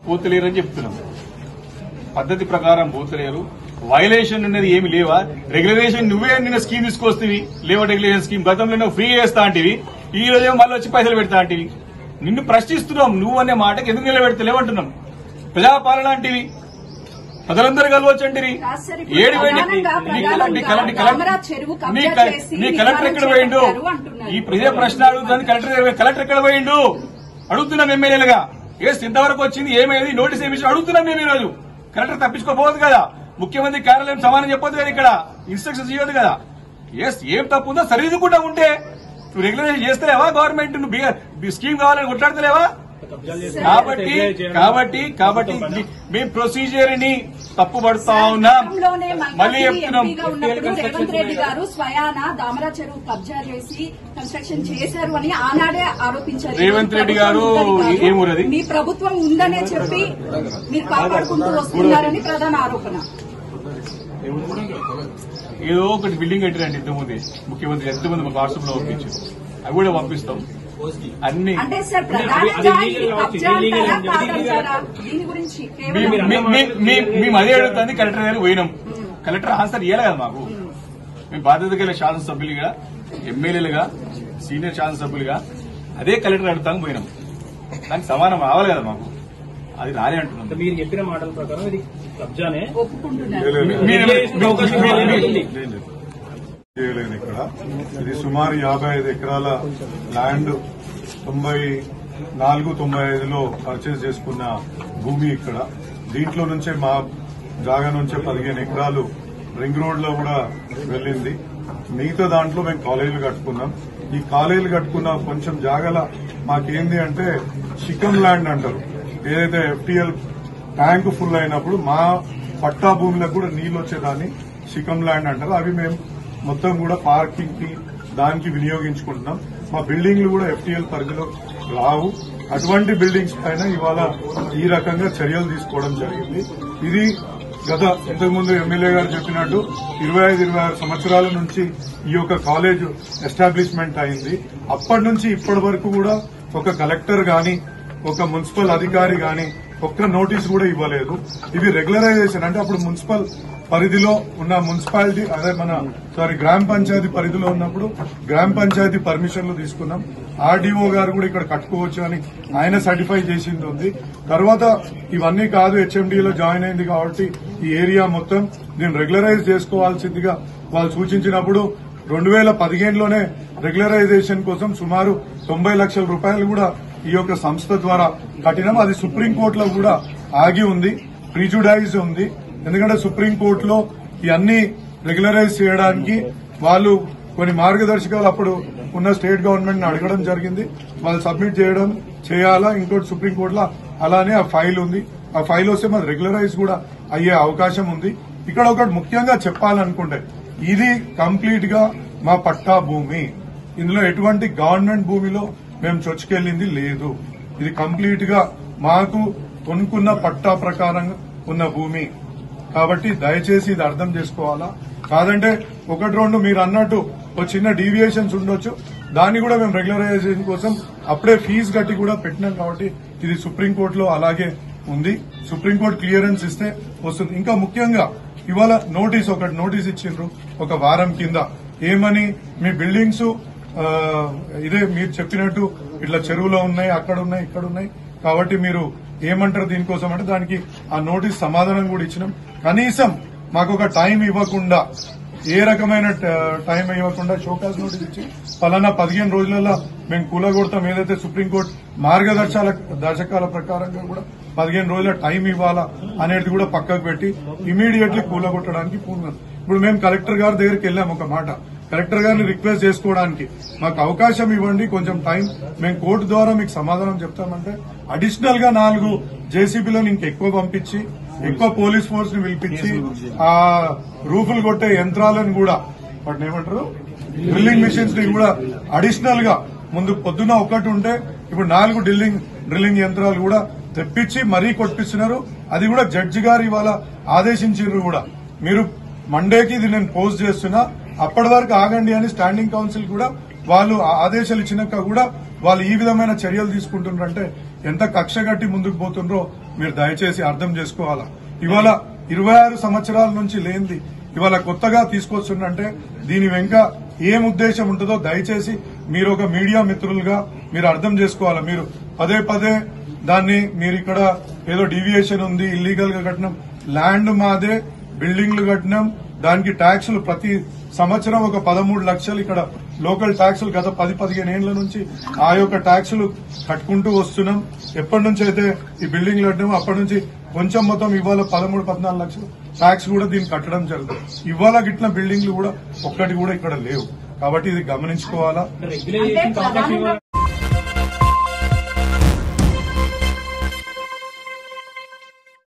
పోతలేరని చెప్తున్నాం. పద్ధతి ప్రకారం పోతలేరు. వైలేషన్ అనేది ఏమి లేవా? రెగ్యులరేషన్ నువ్వే నిన్న స్కీమ్ తీసుకొస్తేవి, లేవర్ రెగ్యులేషన్ స్కీమ్ గతంలో ఫ్రీ చేస్తా అంటివి, ఈ రోజేమో మళ్ళీ వచ్చి పైసలు పెడతా అంటివి. నిన్ను ప్రశ్నిస్తున్నాం, నువ్వు అనే మాటకి ఎందుకు నిలబెడతలేవంటున్నాం. ప్రజాపాలన అంటివి, ప్రజలందరూ కలవచ్చంటివి. ఏడు నీ కలెక్టర్ ఎక్కడ పోయిండు? ఈ ప్రజా ప్రశ్న అడుగుతుంది. కలెక్టర్ ఎక్కడ పోయిండు అడుగుతున్నాం ఎమ్మెల్యేలుగా. ఇంతవరకు వచ్చింది ఏమైంది, నోటీస్ ఏమి అడుగుతున్నాం మేము. ఈ రోజు కలెక్టర్ తప్పించుకోపోదు కదా, ముఖ్యమంత్రి కార్యాలయం సమానం చెప్పొద్దు కదా, ఇక్కడ ఇన్స్ట్రక్షన్స్ ఇవ్వదు కదా. ఏం తప్పు ఉందో సరిదిద్దుకుంటా ఉంటే నువ్వు రెగ్యులరైజ్ చేస్తలేవా? గవర్నమెంట్ నువ్వు స్కీమ్ కావాలని కొట్లాడతలేవా? కాబట్టి మేము ప్రొసీజర్ ని తప్పుపడుతా ఉన్నాం. మళ్ళీ చెప్తున్నాం, రేవంత్ రెడ్డి గారు స్వయాన దామరా చెరువు కబ్జా చేసి కన్స్ట్రక్షన్ చేశారు అని ఆనాడే ఆరోపించారు. రేవంత్ రెడ్డి గారు ఏమూరది మీ ప్రభుత్వం ఉందనే చెప్పి మీరు కాపాడుకుంటూ వస్తున్నారని ప్రధాన ఆరోపణ. ఏదో ఒకటి బిల్డింగ్ కట్టిరండి ఇంతకుముందే ముఖ్యమంత్రి, ఎంతమంది మాకు వాట్సాప్ లో పంపించారు, అవి కూడా పంపిస్తాం. అన్ని మేము అదే అడుగుతుంది. కలెక్టర్ గారు పోయినాం, కలెక్టర్ ఆన్సర్ ఇవ్వాలి కదా మాకు. మేము బాధ్యత గల శాసనసభ్యులుగా, ఎమ్మెల్యేలుగా, సీనియర్ శాసనసభ్యులుగా అదే కలెక్టర్ అడుగుతాం పోయినాం. దానికి సమానం రావాలి కదా మాకు, అది రాలే అంటున్నాం. మీరు చెప్పిన మాటల ప్రకారం ఇది కబ్జానే చేయలేదు. ఇక్కడ ఇది సుమారు 55 ఎకరాల ల్యాండ్ 94-95లో పర్చేజ్ చేసుకున్న భూమి. ఇక్కడ దీంట్లో నుంచే మా జాగా నుంచే 15 ఎకరాలు రింగ్ రోడ్ లో కూడా వెళ్ళింది. మిగతా దాంట్లో మేము కాలేజీలు కట్టుకున్నాం. ఈ కాలేజీలు కట్టుకున్న కొంచెం జాగాల మాకేంది అంటే చికన్ ల్యాండ్ అంటారు, ఏదైతే FTL ట్యాంక్ ఫుల్ అయినప్పుడు మా పట్టా భూములకు కూడా నీళ్లు వచ్చేదాన్ని చికన్ ల్యాండ్ అంటారు. అవి మేము మొత్తం కూడా పార్కింగ్ కి దానికి వినియోగించుకుంటున్నాం. మా బిల్డింగ్లు కూడా FTL పరిధిలో రావు. అటువంటి బిల్డింగ్స్ పైన ఇవాళ ఈ రకంగా చర్యలు తీసుకోవడం జరిగింది. ఇది గత ఇంతకుముందు ఎమ్మెల్యే గారు చెప్పినట్టు 25-26 సంవత్సరాల నుంచి ఈ యొక్క కాలేజ్ ఎస్టాబ్లిష్మెంట్ అయింది. అప్పటి నుంచి ఇప్పటి వరకు కూడా ఒక కలెక్టర్ గాని, ఒక మున్సిపల్ అధికారి గాని ఒక్క నోటీస్ కూడా ఇవ్వలేదు. ఇవి రెగ్యులరైజేషన్ అంటే అప్పుడు మున్సిపల్ పరిధిలో ఉన్న మున్సిపాలిటీ గ్రామ పంచాయతీ పరిధిలో ఉన్నప్పుడు గ్రామ పంచాయతీ పర్మిషన్లు తీసుకున్నాం. RDO గారు కూడా ఇక్కడ కట్టుకోవచ్చు అని ఆయన సర్టిఫై చేసింది ఉంది. తర్వాత ఇవన్నీ కాదు, HMDలో జాయిన్ అయింది కాబట్టి ఈ ఏరియా మొత్తం దీన్ని రెగ్యులరైజ్ చేసుకోవాల్సిందిగా వాళ్ళు సూచించినప్పుడు 2015లోనే రెగ్యులరైజేషన్ కోసం సుమారు 90 లక్షల రూపాయలు కూడా ఈ యొక్క సంస్థ ద్వారా కట్టినాం. అది సుప్రీంకోర్టులో కూడా ఆగి ఉంది, ప్రిజుడైజ్ ఉంది. ఎందుకంటే సుప్రీంకోర్టులో ఇవన్నీ రెగ్యులరైజ్ చేయడానికి వాళ్ళు కొన్ని మార్గదర్శకాలు అప్పుడు ఉన్న స్టేట్ గవర్నమెంట్ ని అడగడం జరిగింది. వాళ్ళు సబ్మిట్ చేయాలా. ఇంకోటి సుప్రీంకోర్టులో అలానే ఆ ఫైల్ ఉంది. ఆ ఫైల్ వస్తే మాది రెగ్యులరైజ్ కూడా అయ్యే అవకాశం ఉంది. ఇక్కడ ఒకటి ముఖ్యంగా చెప్పాలనుకుంటే ఇది కంప్లీట్ గా మా పట్టా భూమి. ఇందులో ఎటువంటి గవర్నమెంట్ భూమిలో మేము చొచ్చుకెళ్లింది లేదు. ఇది కంప్లీట్ గా మాకు కొనుక్కున్న పట్టా ప్రకారంగా ఉన్న భూమి కాబట్టి దయచేసి ఇది అర్థం చేసుకోవాలా. కాదంటే 1-2 మీరు అన్నట్టు ఒక చిన్న డీవియేషన్స్ ఉండొచ్చు, దాన్ని కూడా మేము రెగ్యులరైజేషన్ కోసం అప్పుడే ఫీజు కట్టి కూడా పెట్టినాం. కాబట్టి ఇది సుప్రీంకోర్టులో అలాగే ఉంది. సుప్రీంకోర్టు క్లియరెన్స్ ఇస్తే వస్తుంది. ఇంకా ముఖ్యంగా ఇవాళ నోటీస్ ఇచ్చిండ్రు ఒక వారం కింద. ఏమని, మీ బిల్డింగ్స్ ఇదే మీరు చెప్పినట్టు ఇట్లా చెరువులో ఉన్నాయి, అక్కడ ఉన్నాయి, ఇక్కడ ఉన్నాయి, కాబట్టి మీరు ఏమంటారు దీనికోసం అంటే దానికి ఆ నోటీస్ సమాధానం కూడా ఇచ్చినాం. కనీసం మాకు ఒక టైం ఇవ్వకుండా, ఏ రకమైన టైం ఇవ్వకుండా షోకాజ్ నోటీస్ ఇచ్చి ఫలానా 15 రోజులలో మేము కూలగొడతాం, ఏదైతే సుప్రీంకోర్టు మార్గదర్శకాల ప్రకారంగా కూడా 15 రోజుల టైం ఇవ్వాలా అనేది కూడా పక్కకు పెట్టి ఇమీడియట్లీ కూలగొట్టడానికి పూనుకున్నాం. ఇప్పుడు మేము కలెక్టర్ గారి దగ్గరికి వెళ్ళాం. ఒక మాట కలెక్టర్ గారిని రిక్వెస్ట్ చేసుకోవడానికి మాకు అవకాశం ఇవ్వండి, కొంచెం టైం, మేము కోర్టు ద్వారా మీకు సమాధానం చెప్తామంటే అడిషనల్ గా 4 జేసీబీలను ఇంకెక్కువ పంపించి, ఎక్కువ పోలీస్ ఫోర్స్ ని పిలిపించి ఆ రూఫులు కొట్టే యంత్రాలను కూడా, వాటిని ఏమంటారు, డ్రిల్లింగ్ మిషన్స్ ని కూడా అడిషనల్ గా ముందు పొద్దున ఒకటి ఉంటే ఇప్పుడు 4 డ్రిల్లింగ్ యంత్రాలు కూడా తెప్పించి మరీ కొట్టిస్తున్నారు. అది కూడా జడ్జి గారు ఇవాళ ఆదేశించారు కూడా. మీరు మండేకి ఇది నేను పోస్ట్ చేస్తున్నా, అప్పటి వరకు ఆగండి అని స్టాండింగ్ కౌన్సిల్ కూడా వాళ్ళు ఆదేశాలు ఇచ్చినాక కూడా వాళ్ళు ఈ విధమైన చర్యలు తీసుకుంటున్నారంటే ఎంత కక్ష కట్టి ముందుకు పోతుండ్రో మీరు దయచేసి అర్థం చేసుకోవాలా. ఇవాళ 26 సంవత్సరాల నుంచి లేనిది ఇవాళ కొత్తగా తీసుకొస్తుందంటే దీని వెనుక ఏం ఉద్దేశం ఉంటుందో దయచేసి మీరు ఒక మీడియా మిత్రులుగా మీరు అర్థం చేసుకోవాలా. మీరు పదే పదే దాన్ని మీరు ఇక్కడ ఏదో డీవియేషన్ ఉంది, ఇల్లీగల్ గా కట్టినాం, ల్యాండ్ మాదే, బిల్డింగ్లు కట్టినాం, దానికి ట్యాక్సులు ప్రతి సంవత్సరం ఒక 13 లక్షలు ఇక్కడ లోకల్ ట్యాక్సులు గత 10-15 ఏళ్ల నుంచి ఆ యొక్క ట్యాక్సులు కట్టుకుంటూ వస్తున్నాం. ఎప్పటి నుంచి అయితే ఈ బిల్డింగ్లు కట్టినామో అప్పటి నుంచి కొంచెం మొత్తం ఇవాళ 13-14 లక్షలు ట్యాక్స్ కూడా దీన్ని కట్టడం జరుగుతుంది. ఇవాళ గిట్ల బిల్డింగ్లు కూడా ఒక్కటి కూడా ఇక్కడ లేవు. కాబట్టి ఇది గమనించుకోవాలా. రెగ్యులేషన్